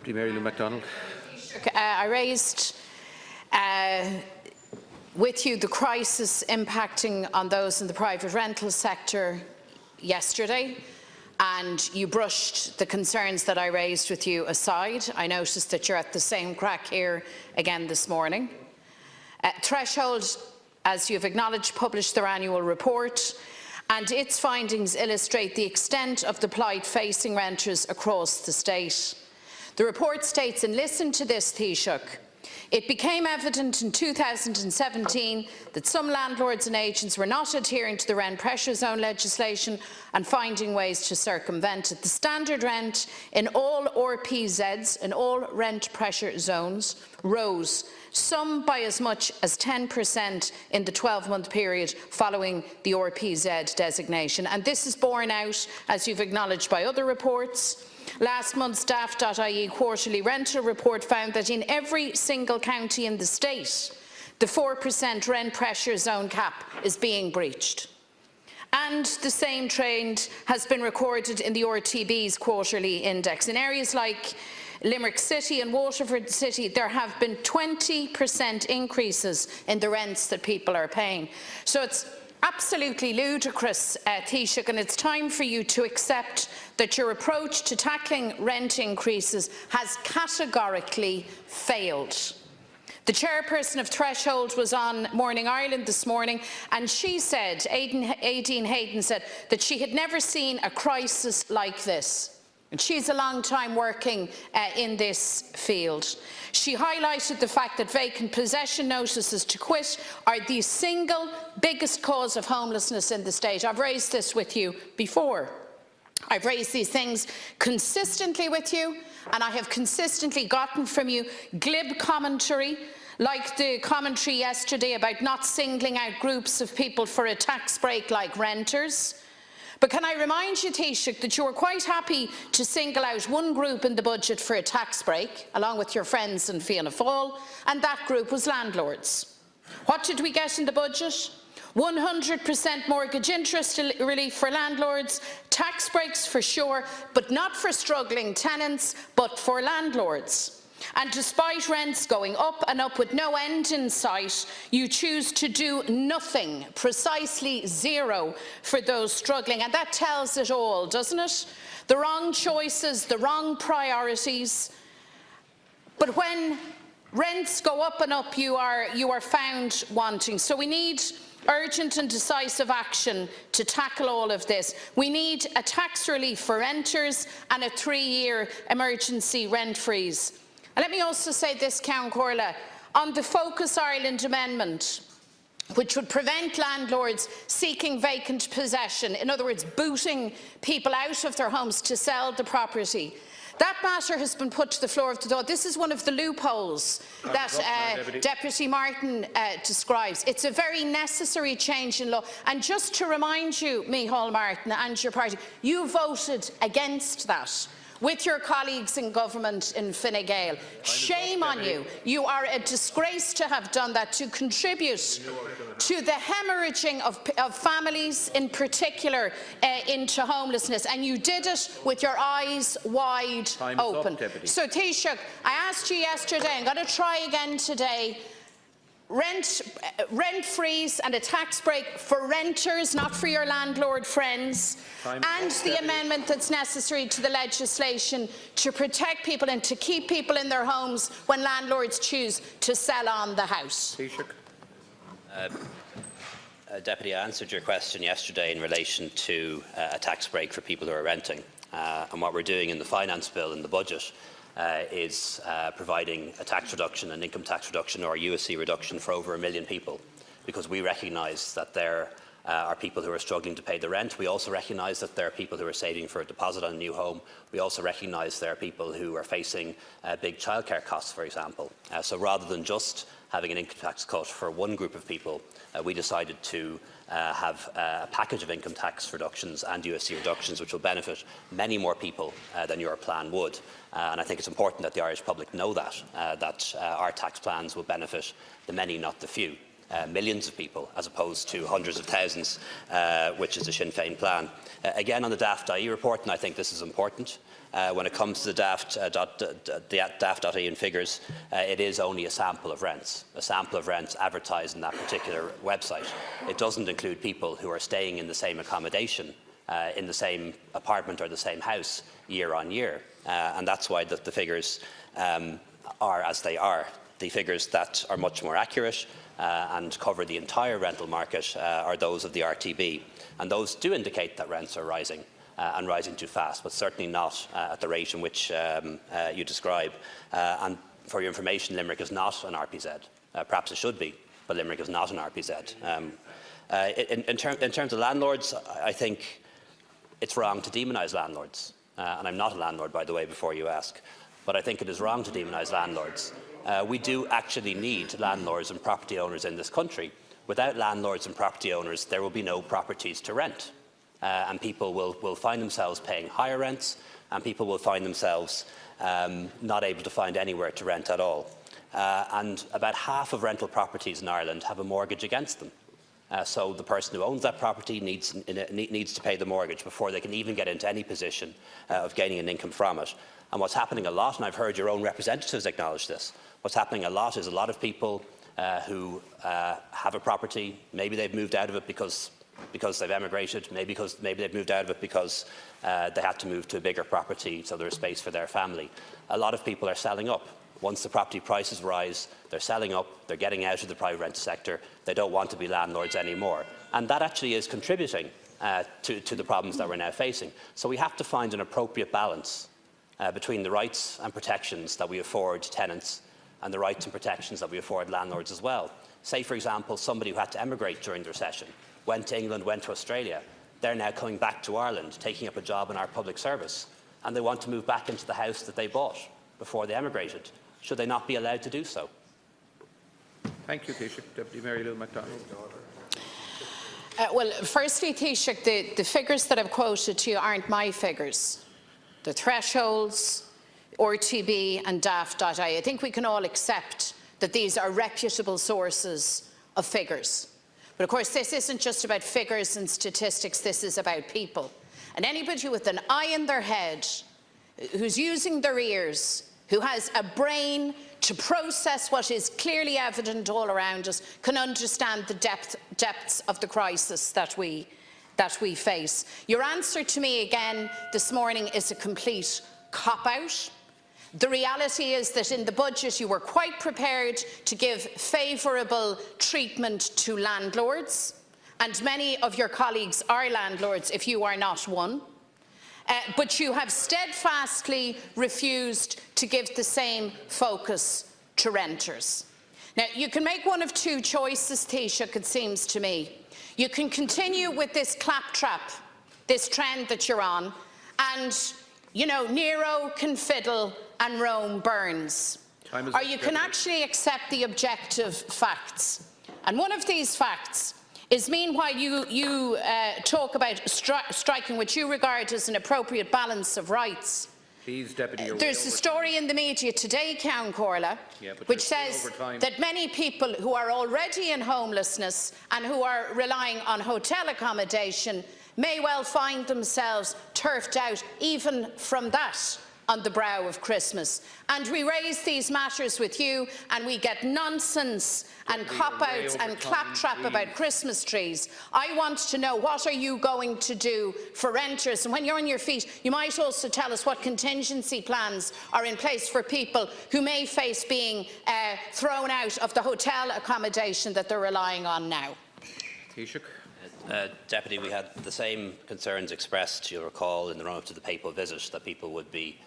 Deputy Mary Lou McDonald. I raised with you the crisis impacting on those in the private rental sector yesterday, and you brushed the concerns that I raised with you aside. I noticed that you're at the same crack here again this morning. Threshold, as you've acknowledged, published their annual report, and its findings illustrate the extent of the plight facing renters across the state. The report states, and listen to this, Taoiseach, it became evident in 2017 that some landlords and agents were not adhering to the rent pressure zone legislation and finding ways to circumvent it. The standard rent in all RPZs, in all rent pressure zones, rose, some by as much as 10% in the 12-month period following the RPZ designation. And this is borne out, as you've acknowledged, by other reports. Last month's daft.ie quarterly rental report found that in every single county in the state, the 4% rent pressure zone cap is being breached. And the same trend has been recorded in the RTB's quarterly index. In areas like Limerick City and Waterford City, there have been 20% increases in the rents that people are paying. So it's absolutely ludicrous, Taoiseach, and it's time for you to accept that your approach to tackling rent increases has categorically failed. The chairperson of Threshold was on Morning Ireland this morning, and she said, Aideen Hayden said, that she had never seen a crisis like this. And she's a long time working in this field. She highlighted the fact that vacant possession notices to quit are the single biggest cause of homelessness in the state. I've raised this with you before. I've raised these things consistently with you, and I have consistently gotten from you glib commentary, like the commentary yesterday about not singling out groups of people for a tax break like renters. But can I remind you, Taoiseach, that you were quite happy to single out one group in the budget for a tax break, along with your friends in Fianna Fáil, and that group was landlords. What did we get in the budget? 100% mortgage interest relief for landlords, tax breaks for sure, but not for struggling tenants, but for landlords. And despite rents going up and up with no end in sight, you choose to do nothing, precisely zero, for those struggling. And that tells it all, doesn't it? The wrong choices, the wrong priorities. But when rents go up and up, you are found wanting. So we need urgent and decisive action to tackle all of this. We need a tax relief for renters and a 3-year emergency rent freeze. And let me also say this, Count Corla, on the Focus Ireland amendment, which would prevent landlords seeking vacant possession, in other words, booting people out of their homes to sell the property. That matter has been put to the floor of the Dáil. This is one of the loopholes that Deputy Martin describes. It's a very necessary change in law. And just to remind you, Micheál Martin and your party, you voted against that with your colleagues in government in Fine Gael. Shame on you. You are a disgrace to have done that, to contribute to the hemorrhaging of families in particular into homelessness, and you did it with your eyes wide open. So Taoiseach, I asked you yesterday, I'm going to try again today, rent freeze and a tax break for renters, not for your landlord friends, and the amendment that's necessary to the legislation to protect people and to keep people in their homes when landlords choose to sell on the house. Deputy, I answered your question yesterday in relation to a tax break for people who are renting, and what we're doing in the finance bill in the budget is providing a tax reduction, an income tax reduction or a USC reduction for over 1 million people, because we recognise that there are people who are struggling to pay the rent. We also recognise that there are people who are saving for a deposit on a new home. We also recognise there are people who are facing big childcare costs, for example. So rather than just having an income tax cut for one group of people, we decided to have a package of income tax reductions and USC reductions which will benefit many more people than your plan would. And I think it's important that the Irish public know that our tax plans will benefit the many, not the few. millions of people, as opposed to hundreds of thousands, which is the Sinn Féin plan. Again, on the Daft.ie report, and I think this is important, when it comes to the Daft.ie figures, it is only a sample of rents advertised in that particular website. It doesn't include people who are staying in the same accommodation, in the same apartment or the same house year on year. And that's why the figures are as they are. The figures that are much more accurate and cover the entire rental market are those of the RTB. And those do indicate that rents are rising. And rising too fast, but certainly not at the rate in which you describe. And for your information, Limerick is not an RPZ. Perhaps it should be, but Limerick is not an RPZ. In terms of landlords, I think it's wrong to demonise landlords. And I'm not a landlord, by the way, before you ask. But I think it is wrong to demonise landlords. We do actually need landlords and property owners in this country. Without landlords and property owners, there will be no properties to rent. And people will find themselves paying higher rents, and people will find themselves not able to find anywhere to rent at all. And about half of rental properties in Ireland have a mortgage against them. So the person who owns that property needs to pay the mortgage before they can even get into any position of gaining an income from it. And what's happening a lot, and I've heard your own representatives acknowledge this, what's happening a lot is a lot of people who have a property, maybe they've moved out of it because they've emigrated, maybe they've moved out of it because they had to move to a bigger property so there's space for their family. A lot of people are selling up. Once the property prices rise, they're selling up, they're getting out of the private rental sector, they don't want to be landlords anymore. And that actually is contributing to the problems that we're now facing. So we have to find an appropriate balance between the rights and protections that we afford tenants and the rights and protections that we afford landlords as well. Say, for example, somebody who had to emigrate during the recession, went to England, went to Australia. They're now coming back to Ireland, taking up a job in our public service, and they want to move back into the house that they bought before they emigrated. Should they not be allowed to do so? Thank you, Taoiseach. Deputy Mary Lou McDonald. Well, firstly, Taoiseach, the figures that I've quoted to you aren't my figures. The thresholds, RTB and Daft.ie. I think we can all accept that these are reputable sources of figures. But of course, this isn't just about figures and statistics, this is about people. And anybody with an eye in their head, who's using their ears, who has a brain to process what is clearly evident all around us, can understand the depths of the crisis that we face. Your answer to me again this morning is a complete cop-out. The reality is that in the budget you were quite prepared to give favourable treatment to landlords, and many of your colleagues are landlords if you are not one. But you have steadfastly refused to give the same focus to renters. Now, you can make one of two choices, Taoiseach, it seems to me. You can continue with this claptrap, this trend that you're on, and, you know, Nero can fiddle and Rome burns. Or you can actually accept the objective facts. And one of these facts is, meanwhile you talk about striking what you regard as an appropriate balance of rights. Please, Deputy, there's a story in the media today, Count Corla, which says that many people who are already in homelessness and who are relying on hotel accommodation may well find themselves turfed out even from that on the brow of Christmas. And we raise these matters with you and we get nonsense and cop-outs and claptrap about Christmas trees. I want to know, what are you going to do for renters? And when you're on your feet, you might also tell us what contingency plans are in place for people who may face being thrown out of the hotel accommodation that they're relying on now. Taoiseach. Deputy, we had the same concerns expressed, you'll recall, in the run-up to the papal visit, that people would be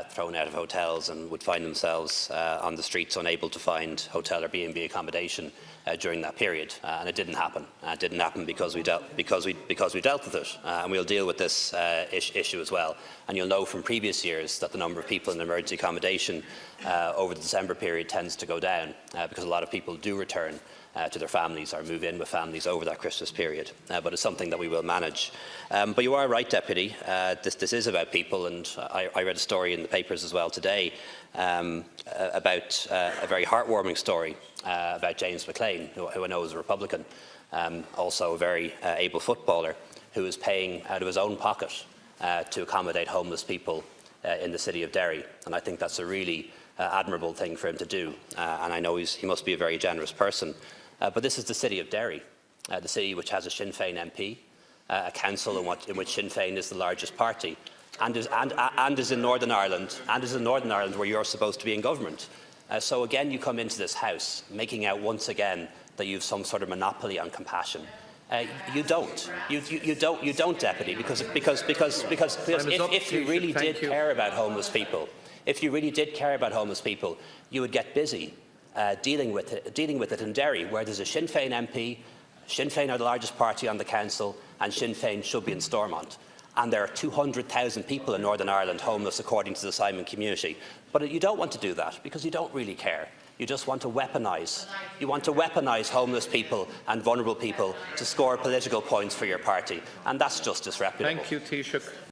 thrown out of hotels and would find themselves on the streets unable to find hotel or B&B accommodation during that period, and it didn't happen. It didn't happen because we dealt with it, and we'll deal with this issue as well. And you'll know from previous years that the number of people in emergency accommodation over the December period tends to go down because a lot of people do return to their families or move in with families over that Christmas period. But it's something that we will manage. But you are right, Deputy. This is about people, and I read a story in the papers as well today about a very heartwarming story about James McLean, who I know is a Republican, also a very able footballer, who is paying out of his own pocket to accommodate homeless people in the city of Derry. And I think that's a really admirable thing for him to do. And I know he must be a very generous person. But this is the city of Derry, the city which has a Sinn Féin MP, a council in which Sinn Féin is the largest party, and is in Northern Ireland, where you're supposed to be in government. So again, you come into this House making out once again that you have some sort of monopoly on compassion. You don't. You don't, Deputy, because if you really did care about homeless people, you would get busy dealing with it in Derry, where there's a Sinn Féin MP. Sinn Féin are the largest party on the council, and Sinn Féin should be in Stormont. And there are 200,000 people in Northern Ireland homeless, according to the Simon community. But you don't want to do that because you don't really care. You just want to weaponise. You want to weaponise homeless people and vulnerable people to score political points for your party, and that's just disreputable. Thank you, Taoiseach.